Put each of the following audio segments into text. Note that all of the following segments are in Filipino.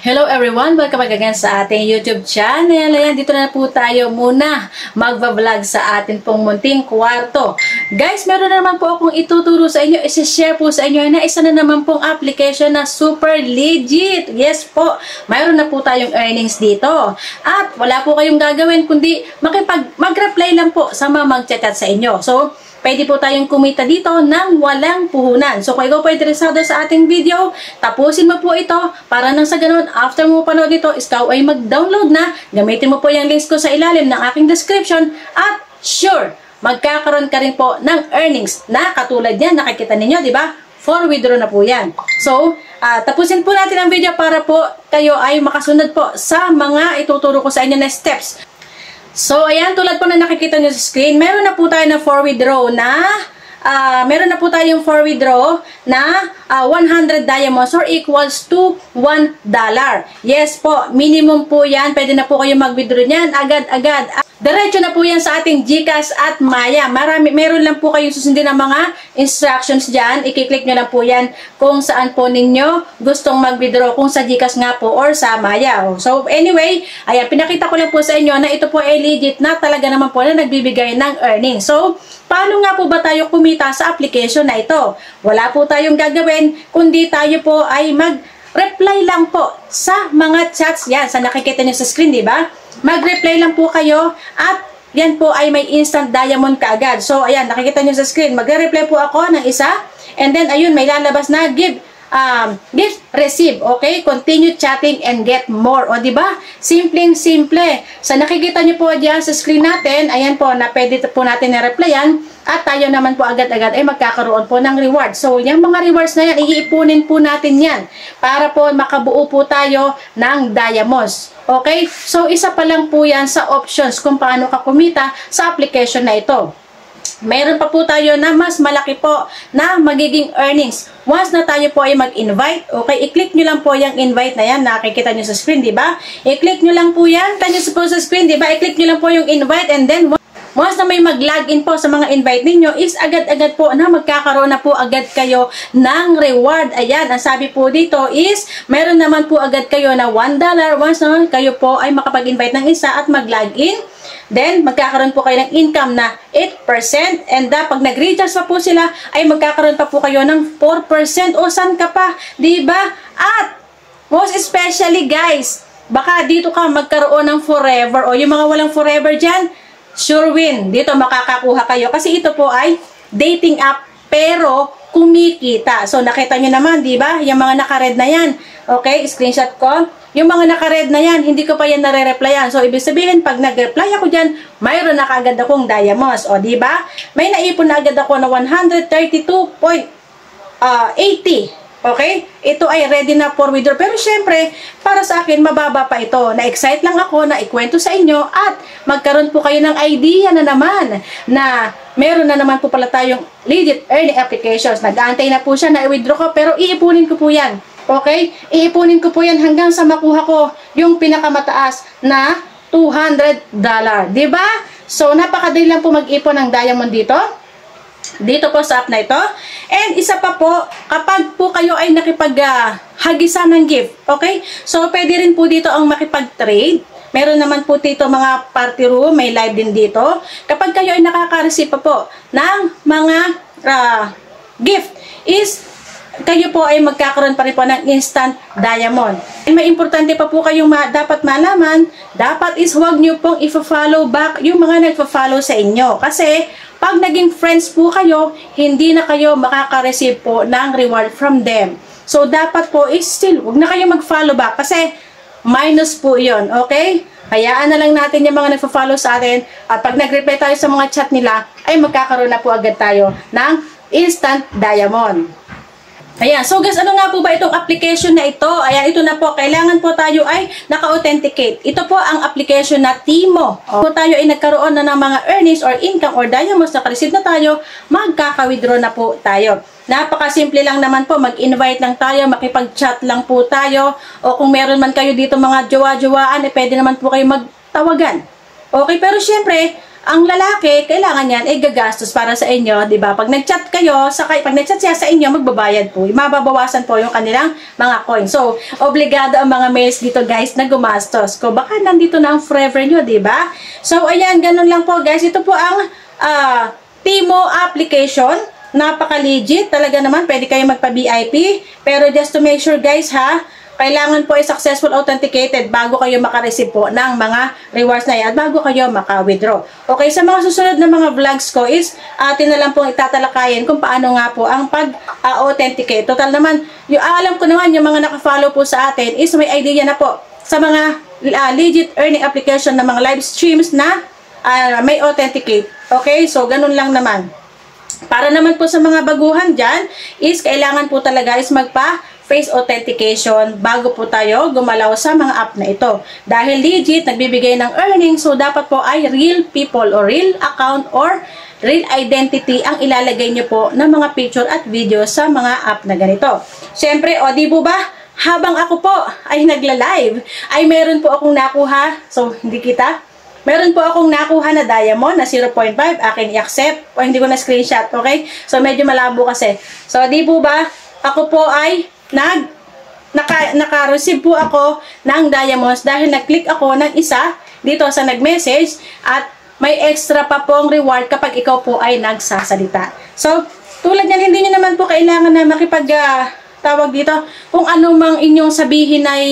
Hello everyone! Welcome back again sa ating YouTube channel. Ayan, dito na po tayo muna magbablog sa atin pong munting kwarto. Guys, meron na naman po akong ituturo sa inyo, isi-share po sa inyo na isa na naman pong application na super legit. Yes po, mayroon na po tayong earnings dito. At wala po kayong gagawin kundi mag-reply lang po sa mga mag-chat sa inyo. So, pwede po tayong kumita dito ng walang puhunan. So, kung ikaw po interesado sa ating video, tapusin mo po ito para nang sa ganun, after mo panood ito, ikaw ay mag-download na. Gamitin mo po yung links ko sa ilalim ng aking description at sure, magkakaroon ka rin po ng earnings na katulad yan. Nakikita ninyo, di ba? For withdraw na po yan. So, tapusin po natin ang video para po kayo ay makasunod po sa mga ituturo ko sa inyo na steps. So, ayan, tulad po na nakikita nyo sa screen, meron na po tayo na for withdraw na, meron na po tayong for withdraw na 100 diamonds or equals to $1. Yes po, minimum po yan. Pwede na po kayo mag-withdraw niyan agad-agad. Diretso na po yan sa ating GCash at Maya. Meron lang po kayong susundin ng mga instructions dyan. I-click nyo lang po yan kung saan po ninyo gustong mag-withdraw, kung sa GCash nga po or sa Maya. So anyway, ayan, pinakita ko lang po sa inyo na ito po ay legit na talaga naman po na nagbibigay ng earnings. So, paano nga po ba tayo kumita sa application na ito? Wala po tayong gagawin, kundi tayo po ay mag-reply lang po sa mga chats yan. Sa nakikita nyo sa screen, di ba? Mag-reply lang po kayo at yan po ay may instant diamond kaagad. So, ayan, nakikita nyo sa screen. Magre-reply po ako ng isa and then, ayun, may lalabas na gift receive, okay? Continue chatting and get more. O, diba? Simpleng-simple. Sa nakikita nyo po dyan sa screen natin, ayan po, na pwede po natin na-replyan at tayo naman po agad-agad ay magkakaroon po ng reward. So, yung mga rewards na yan, iipunin po natin yan para po makabuo po tayo ng diamonds. Okay? So, isa pa lang po yan sa options kung paano ka kumita sa application na ito. Mayroon pa po tayo na mas malaki po na magiging earnings. Once na tayo po ay mag-invite, okay, i-click nyo lang po yung invite na yan, nakikita nyo sa screen, di ba? I-click nyo lang po yan, tanyo po sa screen, di ba? I-click nyo lang po yung invite and then once na may mag-login po sa mga invite ninyo, is agad-agad po na magkakaroon na po agad kayo ng reward. Ayan, ang sabi po dito is, meron naman po agad kayo na $1 once na kayo po ay makapag-invite ng isa at mag-login. Then, magkakaroon po kayo ng income na 8%. And pag nag-recharge pa po sila, ay magkakaroon pa po kayo ng 4%. O, saan ka pa? Diba? At, most especially guys, baka dito ka magkaroon ng forever. O, yung mga walang forever dyan, sure win. Dito makakakuha kayo. Kasi ito po ay dating app pero kumikita. So, nakita nyo naman, di ba? Yung mga naka-red na yan. Okay, screenshot ko. Yung mga naka-red na yan, hindi ko pa yan nare-replyan. So, ibig sabihin, pag nag-reply ako dyan, mayroon na kaagad akong diamonds. O, di ba? May naipon na agad ako na 132.80. Okay? Ito ay ready na for withdraw. Pero syempre, para sa akin, mababa pa ito. Na-excite lang ako na ikwento sa inyo at magkaroon po kayo ng idea na naman na meron na naman po pala tayong legit earning applications. Nag-aantay na po siya na i-withdraw ko pero iipunin ko po yan. Okay? Iipunin ko po yan hanggang sa makuha ko yung pinakamataas na $200. Diba? So, napakadali lang po mag-ipon ng diamond dito. Dito po sa app na ito. And isa pa po, kapag po kayo ay nakipag-hagisan ng gift, okay? So, pwede rin po dito ang makipag-trade. Meron naman po dito mga party room, may live din dito. Kapag kayo ay nakaka-receive pa po ng mga gift, is kayo po ay magkakaroon pa rin po ng instant diamond. And may importante pa po kayong dapat malaman, dapat is huwag nyo pong i-follow back yung mga nagpa-follow sa inyo. Kasi, pag naging friends po kayo, hindi na kayo makaka-receive po ng reward from them. So, dapat po is still, huwag na kayo mag-follow back kasi minus po yun, okay? Hayaan na lang natin yung mga nagpa-follow sa atin at pag nag-reply tayo sa mga chat nila, ay magkakaroon na po agad tayo ng instant diamond. Ayan, so guys, ano nga po ba itong application na ito? Ayan, ito na po, kailangan po tayo ay naka-authenticate. Ito po ang application na Timo. Kung tayo ay nagkaroon na ng mga earnings or income or diamonds, naka-receive na tayo, magkaka-withdraw na po tayo. Napakasimple lang naman po, mag-invite lang tayo, makipag-chat lang po tayo, o kung meron man kayo dito mga jowa-jowaan, pwede naman po kayo magtawagan. Okay, pero syempre, ang lalaki, kailangan yan ay gagastos para sa inyo, di ba? Pag nag-chat kayo, pag nag-chat siya sa inyo, magbabayad po. Mababawasan po yung kanilang mga coins. So, obligado ang mga males dito guys na gumastos. Kung baka nandito na ang forever nyo, di ba? So, ayan, ganun lang po guys. Ito po ang Timo application. Napaka-legit. Talaga naman, pwede kayo magpa-VIP. Pero just to make sure guys ha, kailangan po ay successful authenticated bago kayo makareceive po ng mga rewards na yan at bago kayo maka-withdraw. Okay, sa mga susunod na mga vlogs ko is atin na lang pong itatalakayin kung paano nga po ang pag-authenticate. Total naman, alam ko naman yung mga nakafollow po sa atin is may idea na po sa mga legit earning application na mga live streams na may authenticate. Okay, so ganun lang naman. Para naman po sa mga baguhan dyan is kailangan po talaga is face authentication bago po tayo gumalaw sa mga app na ito. Dahil legit, nagbibigay ng earnings, so dapat po ay real people or real account or real identity ang ilalagay nyo po ng mga picture at video sa mga app na ganito. Siyempre, o di po ba, habang ako po ay nagla-live, ay meron po akong nakuha, so hindi kita, meron po akong nakuha na diamond na 0.5, akin i-accept, o hindi ko na screenshot, okay? So medyo malabo kasi. So di po ba, ako po ay naka-receive po ako ng diamonds dahil nag-click ako ng isa dito sa nag-message at may extra pa pong reward kapag ikaw po ay nagsasalita. So, tulad yan, hindi nyo naman po kailangan na tawag dito, kung ano mang inyong sabihin ay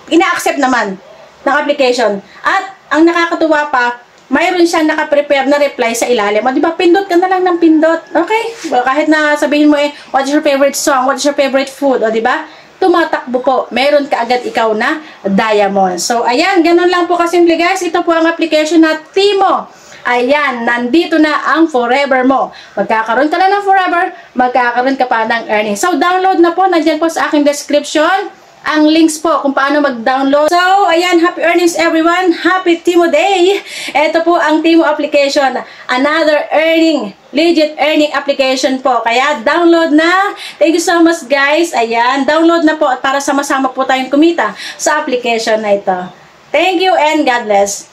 ina-accept naman ng application. At, ang nakakatuwa pa, mayroon siyang naka-prepare na reply sa ilalim. O, diba, pindot ka na lang ng pindot. Okay? Well, kahit na sabihin mo what's your favorite song? What's your favorite food? O, diba? Tumatakbo po. Meron ka agad ikaw na diamond. So, ayan. Ganun lang po kasimple, guys. Ito po ang application na Timo. Ayan. Nandito na ang forever mo. Magkakaroon ka na ng forever. Magkakaroon ka pa ng earnings. So, download na po. Nandiyan po sa aking description ang links po kung paano mag-download. So, ayan, happy earnings everyone. Happy Timo Day. Ito po ang Timo application. Another legit earning application po. Kaya, download na. Thank you so much, guys. Ayan, download na po at para sama-sama po tayong kumita sa application na ito. Thank you and God bless.